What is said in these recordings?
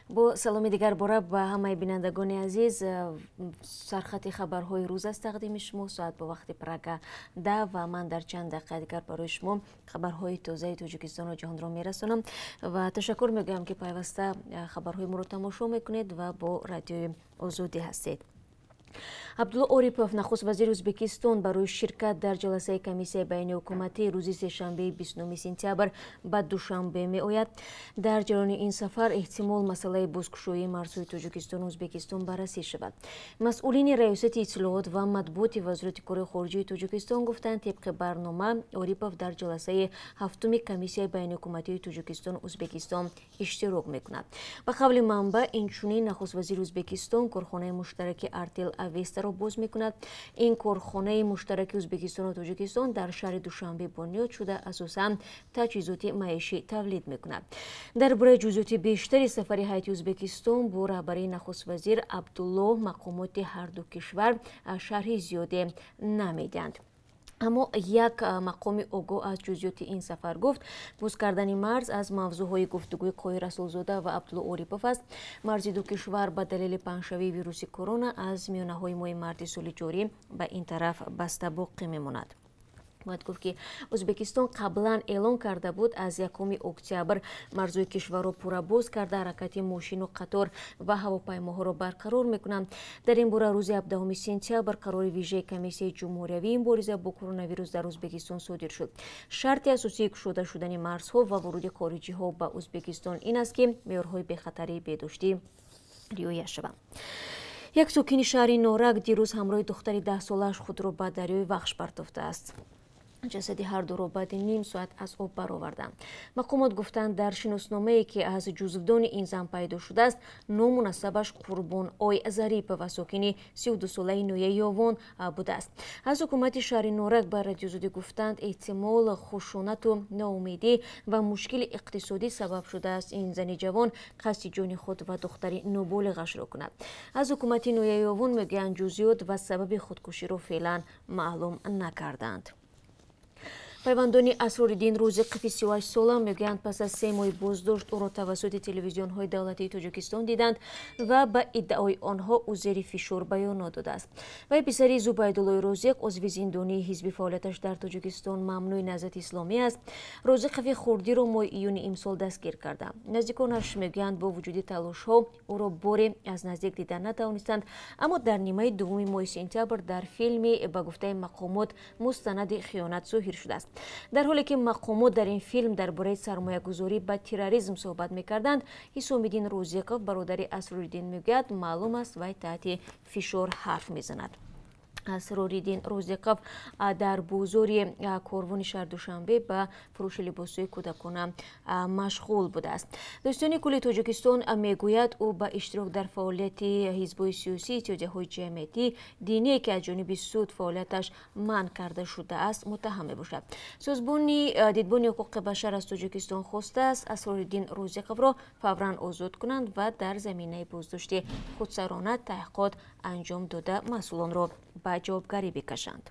با سلامی دیگر باره به همه بینندگان عزیز سرخط خبرهای روز است تقدیم شما ساعت با وقت پرگه 10 و من در چند دقیقه دیگر برای شما خبرهای تازه تاجیکستان و جهان را میرسانم و تشکر میگویم که پیوسته خبرهای ما را تماشا میکنید و با رادیوی آزادی هستید. عبدالله اوریپوف نخست وزیر ازبکستان برای شرکت در جلسه کمیسیه بین حکومتی روز سه‌شنبه 29 سپتامبر به دوشنبه می آید. در جریان این سفر احتمال مسئله بازگشایی مرزهای تاجیکستان و ازبکستان بررسی شود. مسئولین ریاست اطلاعات و مطبوعات وزارت کار خارجه تاجیکستان گفتند طبق برنامه اوریپوف در جلسه هفتم کمیسیه بین حکومتی تاجیکستان و ازبکستان اشتراک میکند. به قول منبع اینچنین نخست وزیر ازبکستان کارخانه مشترک ارتل اوست را باز میکند. این کارخانه مشترک ازبکستان و تاجیکستان در شهر دوشنبه بنیاد شده اساساً تجهیزات معیشی تولید میکند. درباره جزئیات بیشتری سفر هیئت ازبکستان با رهبری نخست وزیر عبدالله مقامات هر دو کشور شرح زیاده نمیدهند. اما یک مقام آگاه از جزئیات این سفر گفت باز کردن مرز از موضوعهای گفتگوی قای رسولزاده و عبدالله اوریپوف است. مرز دو کشور به دلیل پنجشنبه ویروس کرونا از میانه‌های ماه مارس سال جاری به این طرف بسته باقی میماند. باید گفت که ازبکستان قبلا اعلان کرده بود از 1 اکتبر مرزهای کشور را پورا باز کرده حرکت ماشین و قطار و هواپیماها را برقرار میکنند. در این باره روز 17 سپتامبر قرار ویژه کمیسیه جمهوری مبارزه با کرونا ویروس در ازبکستان صادر شد. شرط اساسی گشوده شدن مرزها و ورود خارجی ها به ازبکستان این است که معیارهای بخطری بهداشتی رعایت شود. یک ساکن شهر نورک دیروز همراه دختری 10 سالش خود را به دریای وخش پرتافته است. جسد هر دو را بعد نیم ساعت از آب برآوردند. مقامات گفتند در شناسنامه‌ای که از جزودان این زن پیدا شده است نامناسبش قربان آی ظریف و ساکن 32 ساله نویه یاوان بوده است. از حکومت شهر نورک به رادیو آزادی گفتند احتمال خشونت و ناامیدی و مشکل اقتصادی سبب شده است این زن جوان قصد جان خود و دختری نابالغش را کند. از حکومت نویه یاوان میگویند جزئیات و سبب خودکشی را فعلا معلوم نکردند. پیوندان اسرارالدین روزقی 38 ساله میگویند پس از 3 ماه بازداشت او را توسط تلویزیون های دولتی تاجیکستان دیدند و به ادعای آنها او زیر فشار بیانات داده است. وی پسری زبیدالله روزق عضو زندانی حزب فعالیتش در تاجیکستان ممنوع نهضت اسلامی است. روزقی خردی را ماه ایون امسال دستگیر کرده. نزدیکانش میگویند با وجود تلاش ها او را باری از نزدیک دیدن نتوانستند، اما در نیمه دوم ماه سپتامبر در فیلمی به گفته مقامات مستند خیانت ظاهر شده است. در حالی که مقامات در این فیلم درباره سرمایه‌گذاری به تروریسم صحبت می‌کردند، حسام‌الدین روزقی برادر اسرارالدین میگوید معلوم است وی تحت فشار حرف میزند. اسرارالدین روزقی در بازار کاروان شهر دوشنبه به فروش لباس‌های کودکانه مشغول بوده است. دوستان کل تاجیکستان میگوید او به اشتراک در فعالیت حزب‌های سیاسی اتحادیه‌های جمعیتی دینی که از جانب سود فعالیتش منع کرده شده است متهم میباشد. سازمان دیدبان حقوق بشر از تاجیکستان خواسته است اسرارالدین روزقی را فوراً آزاد کنند و در زمینه بازداشت خودسرانه تحقیقات انجام داده مسئولان را به جوابگری بکشند.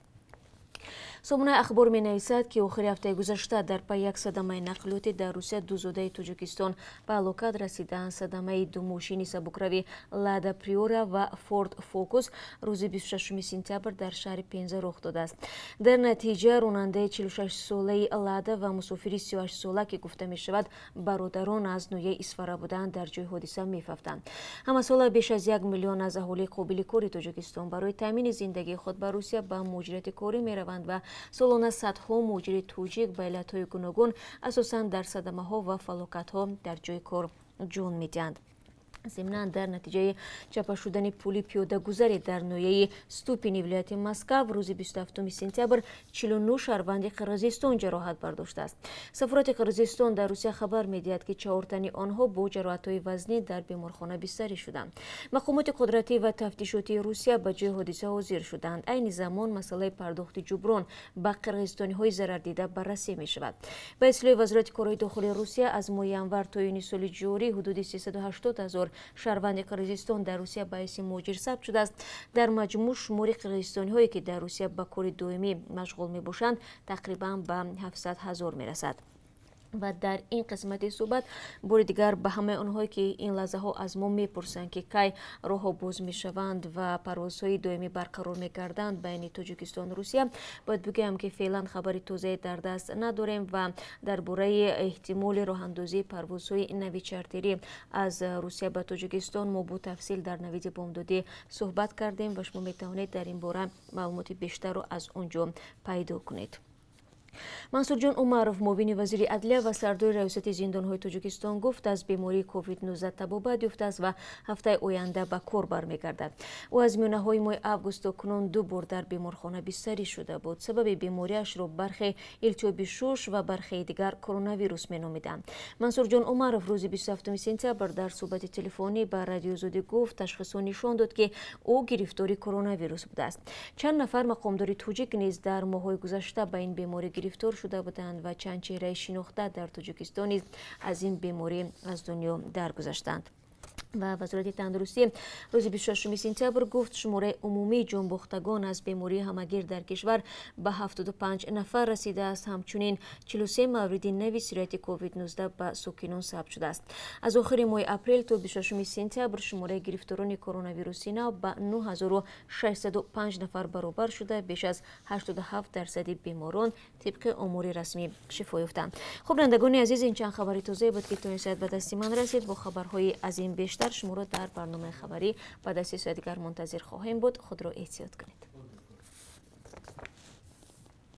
سامانه اخبار می نویسد که آخر هفته گذشته در پی یک صدمه نقلیاتی در روسیه دو زاده تاجیکستان به هلاکت رسیدند. صدمه دو ماشین سبکروی لادا پریورا و فورد فوکوس روز 26 سپتامبر در شهر پنزه رخ داده است. در نتیجه راننده 46 ساله لادا و مسافر 38 ساله که گفته می شود برادران از نویه اسفره بودند در جای حادثه می رفتند. همه سال بیش از 1 میلیون از اهالی قابل کار تاجیکستان برای تامین زندگی خود به روسیه به مهاجرت کاری می روند و سالانه صدها مهاجر توجیک به علتهای گوناگون اساساً در صدمه‌ها و فلاکت‌ها در جای کار جان می‌دهند. ضمناً در نتیجه چپه شدن پل پیاده گذری در نویه ستوپین ولایت مسکو روز 27 سپتامبر 49 شهروند قرقیزستان جراحت برداشته است. سفارت قرقیزستان در روسیه خبر می‌دهد که 4 تن آنها با جراحت‌های وزنی در بیمارخانه بستری شدند. مقامات قدرتی و تفتیشاتی روسیه به جای حادثه حاضر شدند. عین زمان مسئله پرداخت جبران به قرقیزستانی‌های ضرر دیده بررسی می‌شود. به اصلاح وزارت کارهای داخلی روسیه از ماه ینور تا یونیو سال جاری حدود 380,000 شهروند قرقیزستان در روسیه باعث مهاجر ثبت شده است. در مجموع شمار قرقیزستانی‌هایی که در روسیه به کار دائمی مشغول می‌باشند تقریباً به 700,000 می‌رسد. و در این قسمت صحبت بار دیگر به همه آنهایی که این لحظه ها از ما میپرسند که کی راه ها باز میشوند و پروازهای دائمی برقرار میگردند بین تاجیکستان و روسیه باید بگویم که فعلا خبری توضیحی در دست نداریم و درباره احتمال راه اندازی پروازهای نوی چارتری از روسیه به تاجیکستان ما با تفصیل در نوید بامدادی صحبت کردیم و شما میتوانید در این باره معلومات بیشتر رو از اونجا پیدا کنید. منصور جان عمرов معاون وزیر عدلیه و سردار ریاست زندانهای تاجیکستان گفت از بیماری کووید 19 تبابت یافته است و هفته آینده به کار برمیگردد. او از میانه های ماه اوگوست اکنون 2 بار در بیمارخانه بستری شده بود. سبب بیماریش را برخی التهاب شش و برخی دیگر کرونا ویروس مینامیدند. منصور جان عمرов روز 27 سپتامبر در صحبت تلفنی با رادیو آزادی گفت تشخیص نشان داد که او گرفتار کرونا ویروس بوده است. چند نفر مقامدار تاجیک نیز در ماه‌های گذشته به این بیماری گرفتار شده بودند و چند چهره شناخته در تاجیکستان از این بیماری از دنیا درگذشتند. و وزارت تندرستی روز 26 سپتامبر گفت شماره عمومی جانباختگان از بیماری همگیر در کشور به 75 نفر رسیده است. همچنین 43 مورد نوی سیرت کووید 19 به ساکنان ثبت شده است. از آخر ماه اپریل تا 26 سپتامبر شماره گرفتاران کرونا ویروسی نو به 9605 نفر برابر شده. بیش از 87% بیماران طبق آمار رسمی شفا یافتند. خب بینندگان عزیز، این چند خبری تازه بود که تونست به دست من رسید. با خبرهای از این بیشتر شما را در برنامه خبری بعد از 3 ساعت دیگر منتظر خواهیم بود. خود را احتیاط کنید.